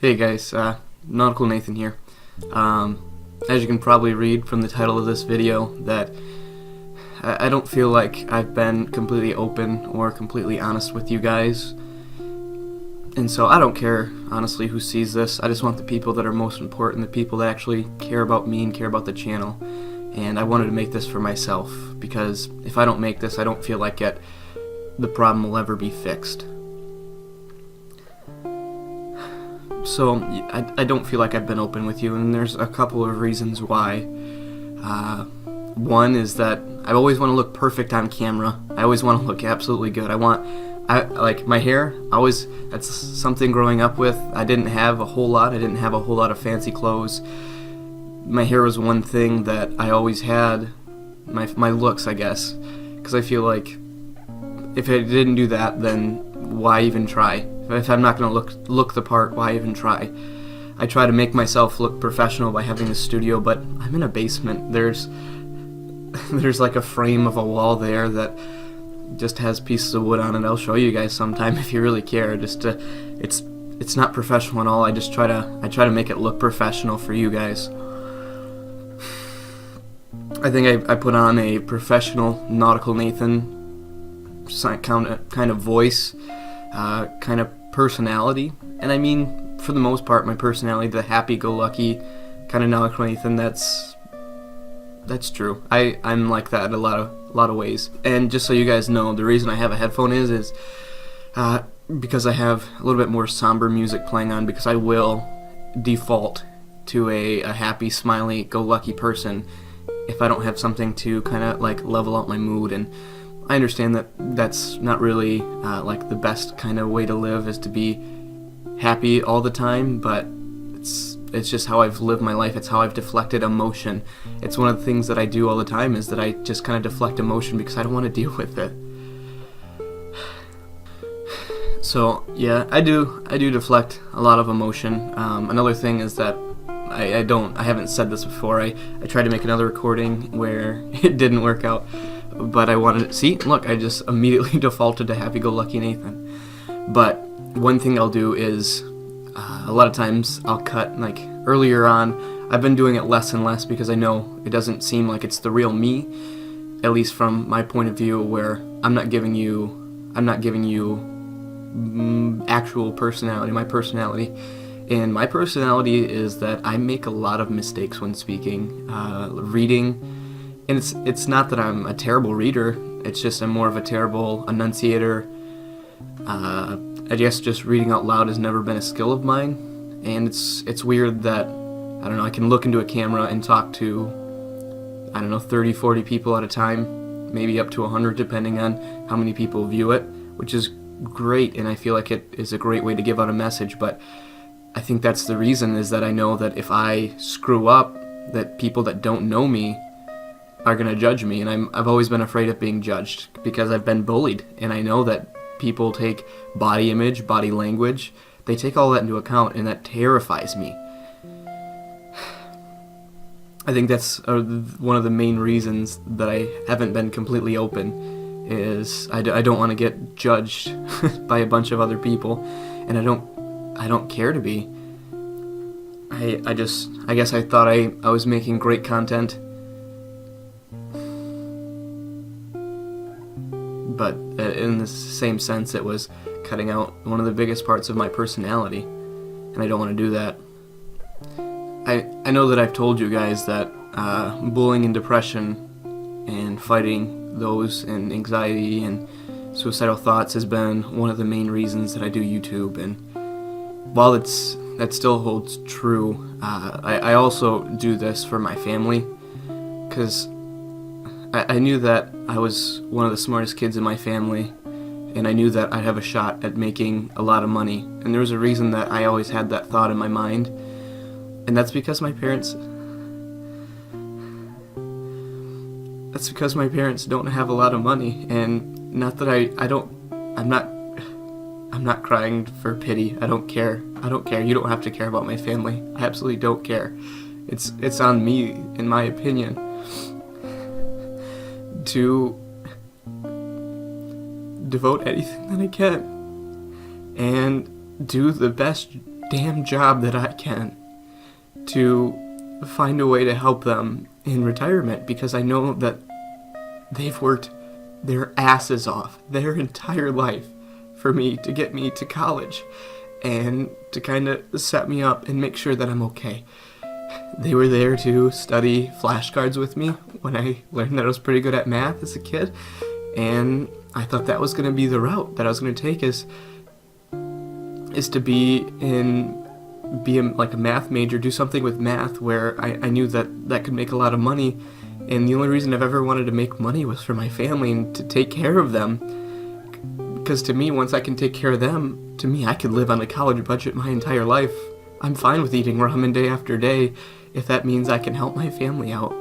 Hey guys, Nautical Nathan here. As you can probably read from the title of this video, that I don't feel like I've been completely open or completely honest with you guys. And so I don't care, honestly, who sees this. I just want the people that are most important, the people that actually care about me and care about the channel. And I wanted to make this for myself, because if I don't make this, I don't feel like the problem will ever be fixed. So I don't feel like I've been open with you, and there's a couple of reasons why. One is that I always want to look perfect on camera. I always want to look absolutely good. I like my hair. That's something growing up with. I didn't have a whole lot. I didn't have a whole lot of fancy clothes. My hair was one thing that I always had. My looks, I guess, because I feel like if I didn't do that, then why even try? If I'm not going to look the part, why even try? I try to make myself look professional by having a studio, but I'm in a basement. There's like a frame of a wall there that just has pieces of wood on it. I'll show you guys sometime if you really care. It's not professional at all. I try to make it look professional for you guys. I think I put on a professional Nautical Nathan kind of voice, kind of personality, and I mean, for the most part, my personality, the happy-go-lucky kind of Nautical Nathan, that's true. I'm like that in a lot of ways. And just so you guys know, the reason I have a headphone is because I have a little bit more somber music playing on, because I will default to a happy, smiley, go lucky person if I don't have something to kind of like level out my mood. And I understand that that's not really like the best kind of way to live, is to be happy all the time, but it's just how I've lived my life. It's how I've deflected emotion. It's one of the things that I do all the time, is that I just kind of deflect emotion because I don't want to deal with it. So yeah, I do deflect a lot of emotion. Another thing is that I haven't said this before. I tried to make another recording where it didn't work out, but I wanted to see, look, I just immediately defaulted to happy-go-lucky Nathan. But one thing I'll do is a lot of times I'll cut, like earlier on, I've been doing it less and less because I know it doesn't seem like it's the real me, at least from my point of view, where I'm not giving you actual personality, my personality. And my personality is that I make a lot of mistakes when speaking, reading. And it's not that I'm a terrible reader, it's just I'm more of a terrible enunciator. I guess just reading out loud has never been a skill of mine, and it's weird that, I don't know, I can look into a camera and talk to, I don't know, 30, 40 people at a time, maybe up to 100 depending on how many people view it, which is great, and I feel like it is a great way to give out a message. But I think that's the reason, is that I know that if I screw up, that people that don't know me are going to judge me, and I've always been afraid of being judged because I've been bullied, and I know that people take body image, body language, they take all that into account, and that terrifies me. I think that's one of the main reasons that I haven't been completely open, is I don't want to get judged by a bunch of other people, and I don't care to be. I guess I thought I was making great content, but in the same sense, it was cutting out one of the biggest parts of my personality, and I don't want to do that. I know that I've told you guys that bullying and depression and fighting those, and anxiety and suicidal thoughts has been one of the main reasons that I do YouTube. And while that still holds true, I also do this for my family, because I knew that I was one of the smartest kids in my family, and I knew that I'd have a shot at making a lot of money. And there was a reason that I always had that thought in my mind, and that's because my parents don't have a lot of money. And not that I'm not crying for pity. I don't care. You don't have to care about my family. I absolutely don't care. It's on me, in my opinion, to devote anything that I can and do the best damn job that I can to find a way to help them in retirement, because I know that they've worked their asses off their entire life for me to get me to college and to kind of set me up and make sure that I'm okay. They were there to study flashcards with me when I learned that I was pretty good at math as a kid, and I thought that was going to be the route that I was going to take, is to be like a math major, do something with math where I knew that could make a lot of money. And the only reason I've ever wanted to make money was for my family and to take care of them. Because to me, once I can take care of them, to me, I could live on a college budget my entire life. I'm fine with eating ramen day after day if that means I can help my family out.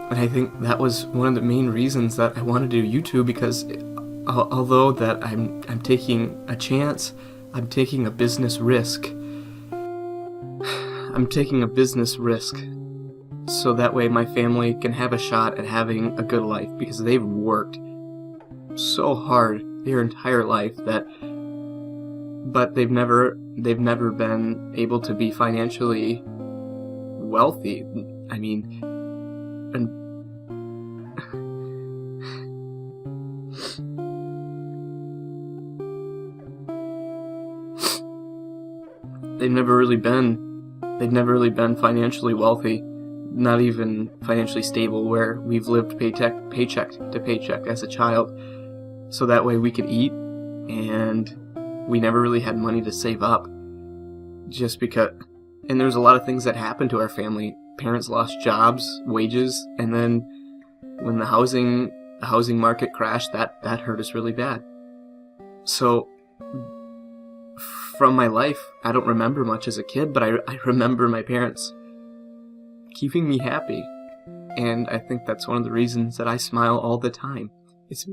And I think that was one of the main reasons that I wanted to do YouTube, because although that I'm taking a chance, I'm taking a business risk. I'm taking a business risk so that way my family can have a shot at having a good life, because they've worked so hard their entire life but they've never been able to be financially wealthy. I mean, and they've never really been financially wealthy, not even financially stable, where we've lived paycheck to paycheck as a child, so that way we could eat, and we never really had money to save up, just because. And there's a lot of things that happened to our family. Parents lost jobs, wages, and then when the housing market crashed, that hurt us really bad. So from my life, I don't remember much as a kid, but I remember my parents keeping me happy. And I think that's one of the reasons that I smile all the time. It's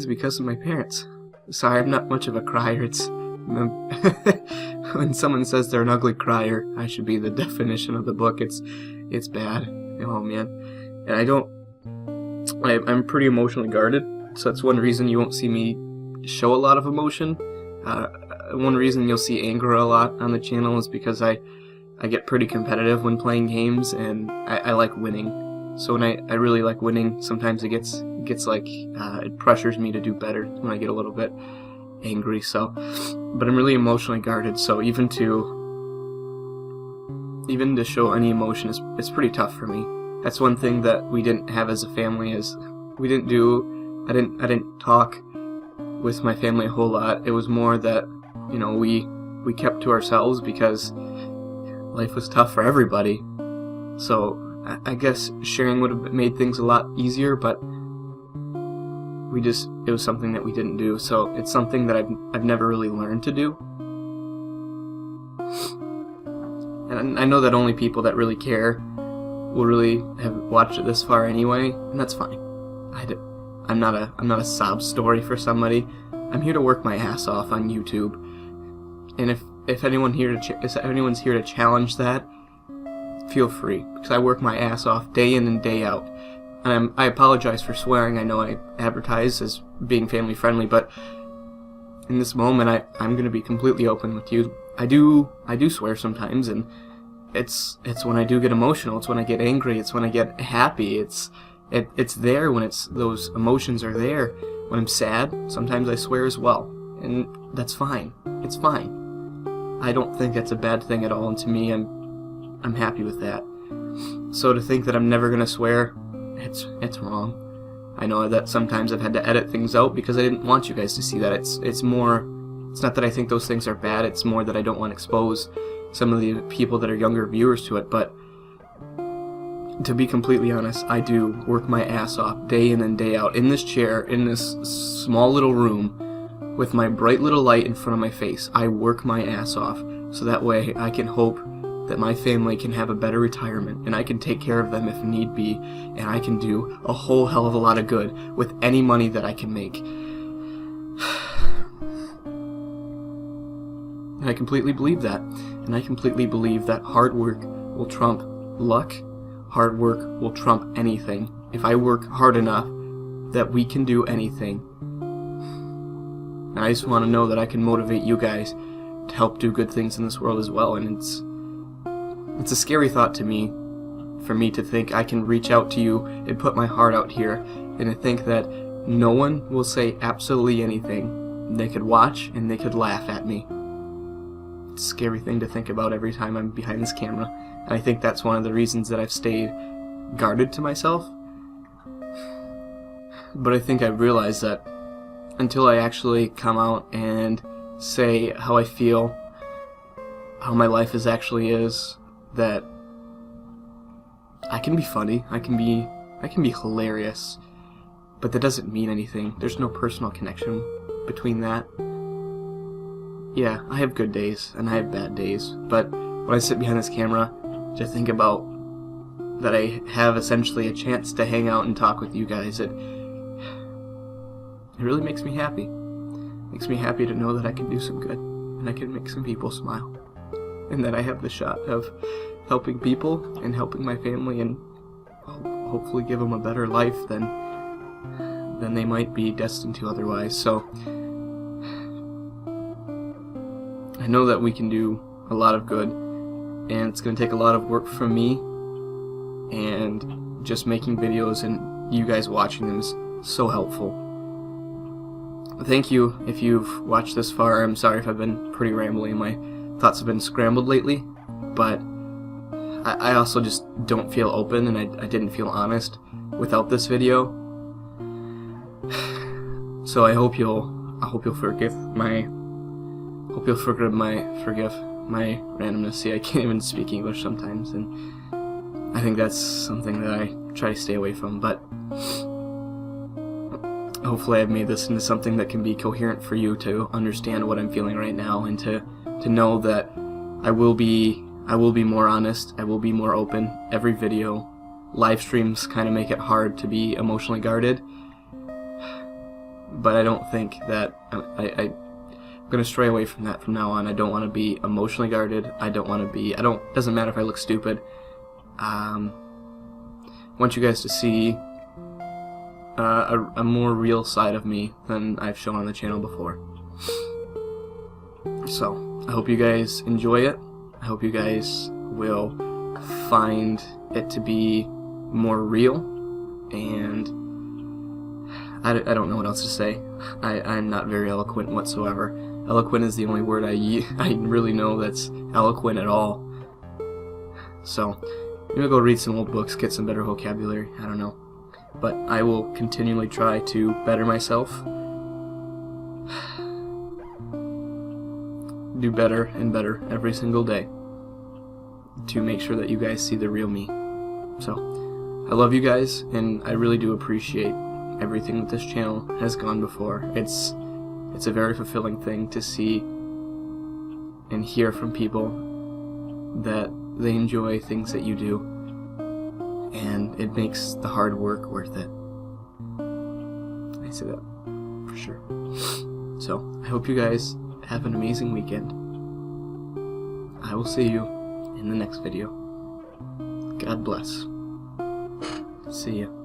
because of my parents. Sorry, I'm not much of a crier. It's when someone says they're an ugly crier, I should be the definition of the book. It's bad. Oh man. And I'm pretty emotionally guarded, so that's one reason you won't see me show a lot of emotion. One reason you'll see anger a lot on the channel is because I get pretty competitive when playing games, and I like winning. So when I really like winning, sometimes it gets like it pressures me to do better when I get a little bit angry. So, but I'm really emotionally guarded. So even to show any emotion is pretty tough for me. That's one thing that we didn't have as a family. Is I didn't talk with my family a whole lot. It was more that, you know, we kept to ourselves because life was tough for everybody. So I guess sharing would have made things a lot easier, but it was something that we didn't do. So it's something that I've never really learned to do. And I know that only people that really care will really have watched it this far anyway, and that's fine. I'm not a sob story for somebody. I'm here to work my ass off on YouTube, and if anyone's here to challenge that, feel free, because I work my ass off day in and day out. And I apologize for swearing. I know I advertise as being family friendly, but in this moment, I'm going to be completely open with you. I do swear sometimes, and it's when I do get emotional. It's when I get angry. It's when I get happy. It's there when those emotions are there. When I'm sad, sometimes I swear as well, and that's fine. It's fine. I don't think that's a bad thing at all, and to me, I'm happy with that. So to think that I'm never gonna swear, it's wrong. I know that sometimes I've had to edit things out because I didn't want you guys to see that. It's not that I think those things are bad. It's more that I don't want to expose some of the people that are younger viewers to it. But to be completely honest, I do work my ass off day in and day out in this chair, in this small little room with my bright little light in front of my face. I work my ass off so that way I can hope that my family can have a better retirement, and I can take care of them if need be, and I can do a whole hell of a lot of good with any money that I can make. And I completely believe that. And I completely believe that hard work will trump luck. Hard work will trump anything. If I work hard enough, that we can do anything. And I just want to know that I can motivate you guys to help do good things in this world as well. And it's a scary thought to me, for me to think I can reach out to you and put my heart out here, and to think that no one will say absolutely anything. They could watch and they could laugh at me. It's a scary thing to think about every time I'm behind this camera. And I think that's one of the reasons that I've stayed guarded to myself. But I think I realized that until I actually come out and say how I feel, how my life actually is, that I can be funny, I can be hilarious, but that doesn't mean anything. There's no personal connection between that. Yeah, I have good days and I have bad days, but when I sit behind this camera to think about that I have essentially a chance to hang out and talk with you guys, it really makes me happy. It makes me happy to know that I can do some good and I can make some people smile, and that I have the shot of helping people and helping my family, and hopefully give them a better life than they might be destined to otherwise. So I know that we can do a lot of good, and it's going to take a lot of work from me, and just making videos and you guys watching them is so helpful. Thank you if you've watched this far. I'm sorry if I've been pretty rambling. My thoughts have been scrambled lately, but I also just don't feel open, and I didn't feel honest without this video. So I hope you'll forgive my randomness. See, I can't even speak English sometimes, and I think that's something that I try to stay away from, but hopefully I've made this into something that can be coherent for you to understand what I'm feeling right now, and to know that I will be more honest, I will be more open. Every video, live streams kind of make it hard to be emotionally guarded, but I don't think that I'm going to stray away from that from now on. I don't want to be emotionally guarded. Doesn't matter if I look stupid. I want you guys to see a more real side of me than I've shown on the channel before. So I hope you guys enjoy it. I hope you guys will find it to be more real, and I don't know what else to say. I'm not very eloquent whatsoever. Eloquent is the only word I really know that's eloquent at all. So I'm gonna go read some old books, get some better vocabulary, I don't know. But I will continually try to better myself, do better and better every single day, to make sure that you guys see the real me. So I love you guys, and I really do appreciate everything that this channel has gone before. It's a very fulfilling thing to see and hear from people that they enjoy things that you do, and it makes the hard work worth it. I say that for sure. So I hope you guys have an amazing weekend. I will see you in the next video. God bless. See ya.